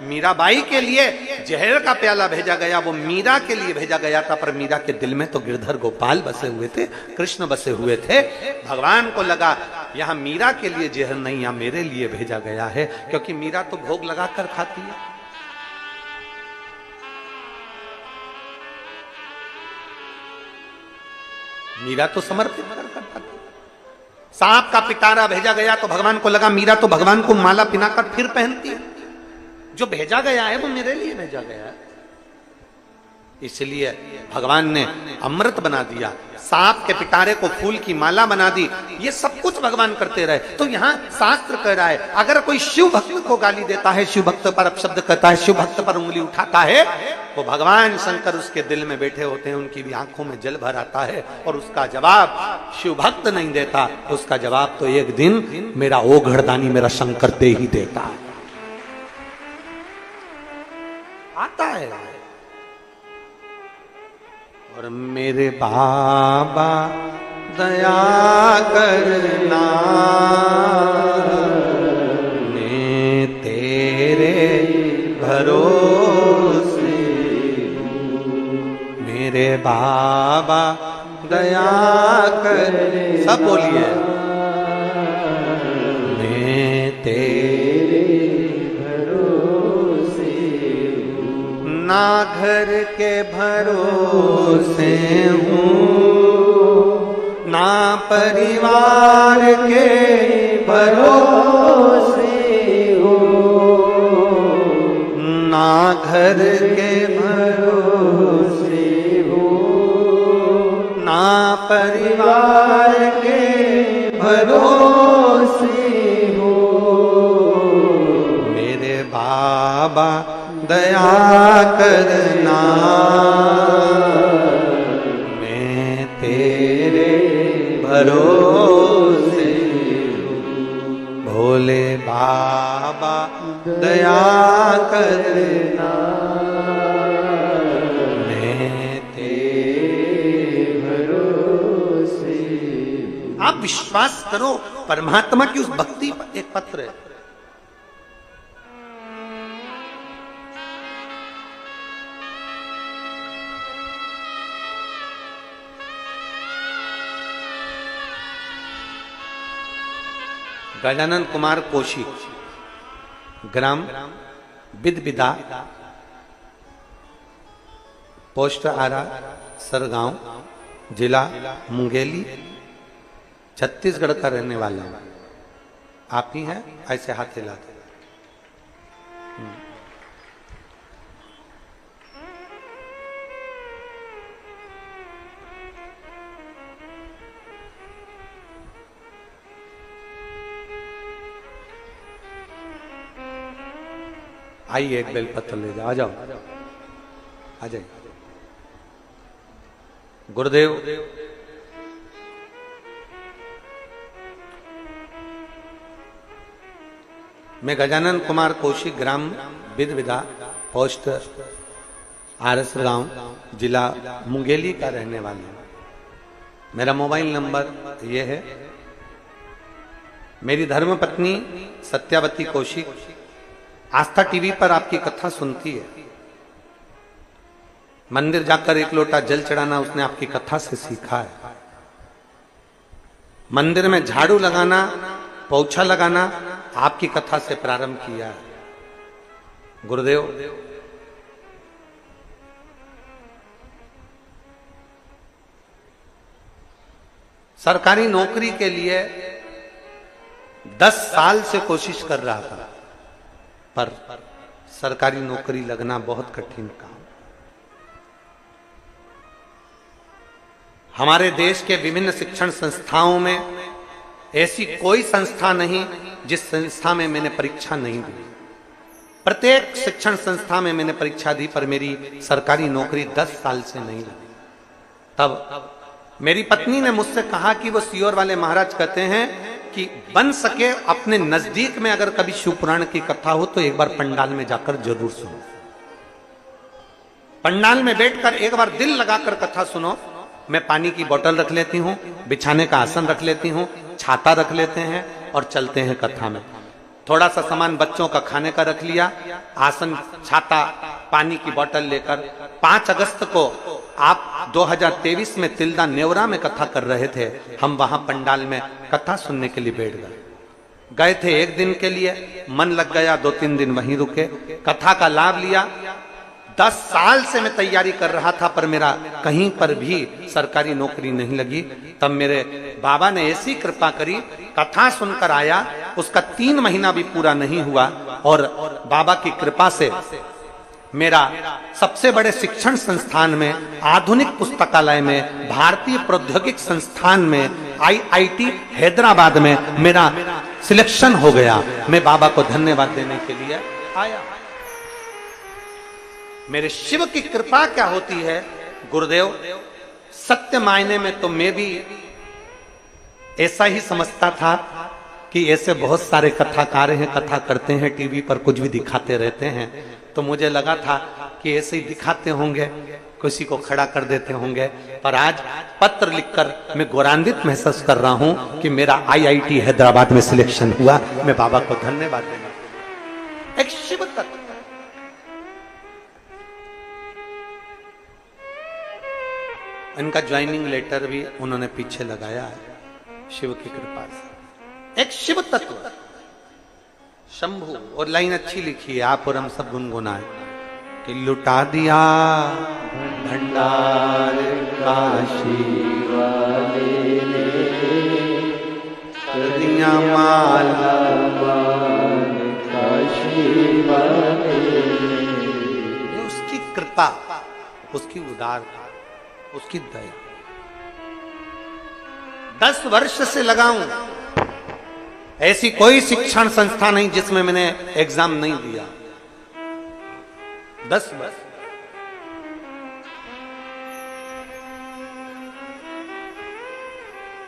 मीराबाई के लिए जहर का प्याला भेजा गया, वो मीरा के लिए भेजा गया था, पर मीरा के दिल में तो गिरधर गोपाल बसे हुए थे, कृष्ण बसे हुए थे। भगवान को लगा यहां मीरा के लिए जहर नहीं, यहां मेरे लिए भेजा गया है, क्योंकि मीरा तो भोग लगाकर खाती है। मीरा तो समर्पित कर खाती। सांप का पिटारा भेजा गया तो भगवान को लगा मीरा तो भगवान को माला पिनाकर फिर पहनती है, जो भेजा गया है वो मेरे लिए भेजा गया है। इसलिए भगवान ने अमृत बना दिया, सांप के पिटारे को फूल की माला बना दी। ये सब कुछ भगवान करते रहे। तो यहाँ शास्त्र कह रहा है, अगर कोई शिव भक्त को गाली देता है, शिव भक्त पर अपशब्द कहता है, शिव भक्त पर उंगली उठाता है, तो भगवान शंकर उसके दिल में बैठे होते हैं, उनकी भी आंखों में जल भर आता है और उसका जवाब शिव भक्त नहीं देता, उसका जवाब तो एक दिन मेरा ओघड़दानी, मेरा शंकर दे ही देता है, आता है। और मेरे बाबा दया करना, मैं तेरे भरोसे, मेरे बाबा दया कर, सब बोलिए, मैं तेरे भरोसे, ना घर के भरोसे हूँ, ना परिवार के भरोसे हूँ, ना घर के भरोसे हूँ, ना परिवार के भरोसे हूँ, मेरे बाबा दया करना, मैं तेरे भरोसे, भोले बाबा दया करना, मैं तेरे भरोसे। आप विश्वास करो, परमात्मा की उस भक्ति पर एक पत्र है, गजानन कुमार कौशिक, ग्राम बिदबिदा, पोस्ट आरा सरगांव, जिला मुंगेली, छत्तीसगढ़ का रहने वाला हूं। आप ही हैं? ऐसे हाथ हिलाते। आइए एक बेलपत्र ले जाओ, आ जाओ, आ जाइए। गुरुदेव, मैं गजानन कुमार कौशिक, ग्राम बिदबिदा, पोस्ट आरस गांव, जिला मुंगेली का रहने वाला हूं। मेरा मोबाइल नंबर यह है। मेरी धर्मपत्नी सत्यावती कौशिक आस्था टीवी पर आपकी कथा सुनती है। मंदिर जाकर एक लोटा जल चढ़ाना उसने आपकी कथा से सीखा है। मंदिर में झाड़ू लगाना, पोछा लगाना आपकी कथा से प्रारंभ किया है। गुरुदेव, सरकारी नौकरी के लिए 10 साल से कोशिश कर रहा था, पर सरकारी नौकरी लगना बहुत कठिन काम। हमारे देश के विभिन्न शिक्षण संस्थाओं में ऐसी कोई संस्था नहीं जिस संस्था में मैंने परीक्षा नहीं दी। प्रत्येक शिक्षण संस्था में मैंने परीक्षा दी, पर मेरी सरकारी नौकरी 10 साल से नहीं लगी। तब मेरी पत्नी ने मुझसे कहा कि वो सीहोर वाले महाराज कहते हैं कि बन सके अपने नजदीक में अगर कभी शिव पुराण की कथा हो तो एक बार पंडाल में जाकर जरूर सुनो। पंडाल में बैठकर एक बार दिल लगाकर कथा सुनो। मैं पानी की बोतल रख लेती हूँ, बिछाने का आसन रख लेती हूँ, छाता रख लेते हैं और चलते हैं कथा में। थोड़ा सा सामान बच्चों का खाने का रख लिया, आसन, छाता, पानी की बोतल लेकर 5 अगस्त को आप 2023 में तिल्दा नेवरा में कथा कर रहे थे। हम वहां पंडाल में कथा सुनने के लिए बैठ गए थे। एक दिन के लिए मन लग गया, 2-3 दिन वहीं रुके, कथा का लाभ लिया। 10 साल से मैं तैयारी कर रहा था, पर मेरा कहीं पर भी सरकारी नौकरी नहीं लगी। तब मेरे बाबा ने ऐसी कृपा करी, कथा सुनकर आया, उसका 3 महीना भी पूरा नहीं हुआ और बाबा की कृपा से मेरा सबसे बड़े शिक्षण संस्थान में, आधुनिक पुस्तकालय में, भारतीय प्रौद्योगिक संस्थान में, IIT हैदराबाद में मेरा सिलेक्शन हो गया। मैं बाबा को धन्यवाद देने के लिए आया। मेरे शिव की कृपा क्या होती है गुरुदेव, सत्य मायने में तो मैं भी ऐसा ही समझता था कि ऐसे बहुत सारे कथाकार हैं, कथा करते हैं, टीवी पर कुछ भी दिखाते रहते हैं। तो मुझे लगा था कि ऐसे ही दिखाते होंगे, किसी को खड़ा कर देते होंगे। पर आज पत्र लिखकर मैं गौरवान्वित महसूस कर रहा हूं कि मेरा IIT हैदराबाद में सिलेक्शन हुआ। मैं बाबा को धन्यवाद देना। एक शिव तत्व, इनका ज्वाइनिंग लेटर भी उन्होंने पीछे लगाया है शिव की कृपा से। एक शिव तत्व शंभु, और लाइन अच्छी लिखी है, आप और हम सब गुनगुनाए कि लुटा दिया भंडार काशी वाले ने, कर दिया माला काशी वाले ने। उसकी कृपा, उसकी उदारता, उसकी दया। 10 वर्ष से लगाऊं, ऐसी कोई शिक्षण संस्था नहीं जिसमें मैंने एग्जाम नहीं दिया। 10 वर्ष।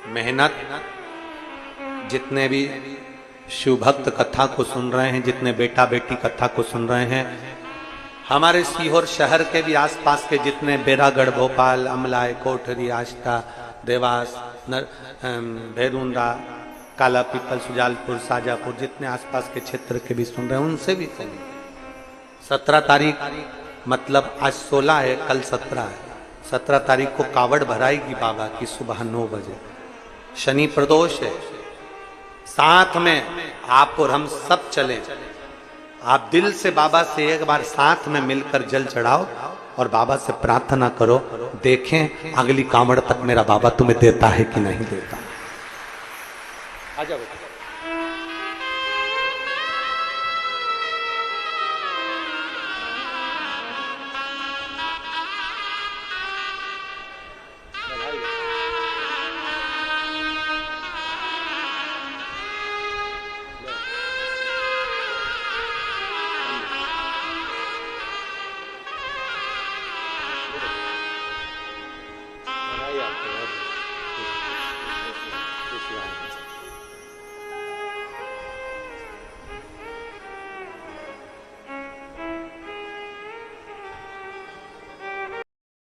मेहनत। जितने भी शिव भक्त कथा को सुन रहे हैं, जितने बेटा बेटी कथा को सुन रहे हैं, हमारे सीहोर शहर के भी आसपास के जितने बेरागढ़, भोपाल, अमलाय, कोठरी, आष्टा, देवास, भैरुंडा, काला पीपल, सुजालपुर, साजापुर, जितने आसपास के क्षेत्र के भी सुन रहे हैं, उनसे भी सुनिए। 17 तारीख मतलब आज 16 है, कल 17 है। 17 तारीख को कावड़ भराएगी बाबा की सुबह 9 बजे। शनि प्रदोष है, साथ में आप और हम सब चलें। आप दिल से बाबा से एक बार साथ में मिलकर जल चढ़ाओ और बाबा से प्रार्थना करो, देखें अगली कांवड़ तक मेरा बाबा तुम्हें देता है कि नहीं देता। आ जाओ।